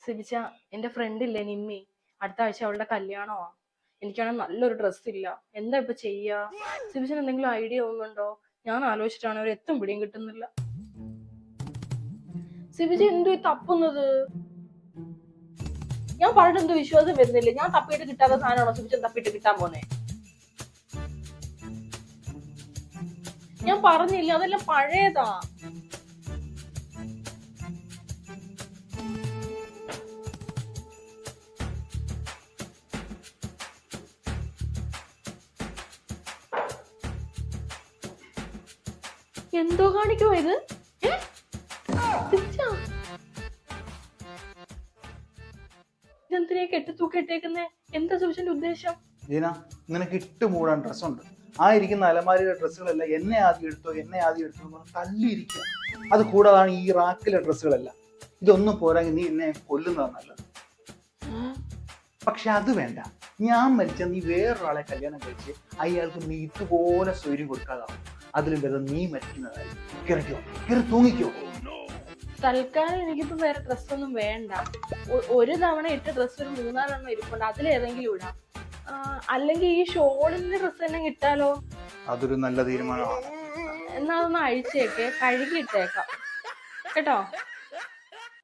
സിബിച്ച, എന്റെ ഫ്രണ്ട് ഇല്ലേ നിമ്മി, അടുത്ത ആഴ്ച അവളുടെ കല്യാണമാ. എനിക്കാണെങ്കിൽ നല്ലൊരു ഡ്രസ്സ് ഇല്ല. എന്താ ഇപ്പൊ ചെയ്യാ? സിബിച്ചന് എന്തെങ്കിലും ഐഡിയ ഒന്നുണ്ടോ? ഞാൻ ആലോചിച്ചിട്ടാണ് ഒരു എത്തും പിടിയും കിട്ടുന്നില്ല. സിബിച്ച എന്തോ ഈ തപ്പുന്നത്? ഞാൻ പറഞ്ഞിട്ട് എന്തോ വിശ്വാസം വരുന്നില്ലേ? ഞാൻ തപ്പിയിട്ട് കിട്ടാത്ത സാധനമാണോ സിബിച്ചൻ തപ്പിയിട്ട് കിട്ടാൻ പോന്നെ? ഞാൻ പറഞ്ഞില്ല, അതെല്ലാം പഴയതാ. എന്തോ കാണിക്കുമോ ഇത്? ഇതെന്തിനാ കെട്ടിത്തൂക്കിട്ടേക്കുന്നേ? എന്താ സുബിച്ചന്റെ ഉദ്ദേശം? ജീന, നിനക്ക് ഇട്ടുമൂടാൻ ഡ്രസ്സുണ്ട്. ആ ഇരിക്കുന്ന അലമാരിയുടെ ഡ്രസ്സുകളെല്ലാം എന്നെ ആദ്യം എടുത്തോ എന്ന് തള്ളിയിരിക്കുക. അത് കൂടാതാണ് ഈ റാക്കിലെ ഡ്രസ്സുകളെല്ലാം. ഇതൊന്നും പോരാങ്കിൽ നീ എന്നെ കൊല്ലുന്നതാണ് നല്ലത്. പക്ഷെ അത് വേണ്ട. ഞാൻ മരിച്ച നീ വേറൊരാളെ കല്യാണം കഴിച്ച് അയാൾക്ക് നീ ഇതുപോലെ സ്വൈര്യം കൊടുക്കാതാവും. അതിലും ഭേദം നീ മരിക്കുന്നതായി. കയറി തൂങ്ങിക്കോ. തൽക്കാലം എനിക്കിപ്പോ വേറെ ഡ്രസ്സൊന്നും വേണ്ട. ഒരു തവണ ഇട്ട ഡ്രസ്സ് ഒരു 3-4 ഇരിപ്പുണ്ട്. അതിലേതെങ്കിലും ഇടാം. അല്ലെങ്കിൽ ഈ ഷോളിന്റെ ഡ്രസ്സ് തന്നെ ഇട്ടാലോ? അതൊരു നല്ല തീരുമാനമാണ്. എന്നാ അതൊന്ന് അഴിച്ചേക്കെ, കഴുകിയിട്ടേക്കാം കേട്ടോ.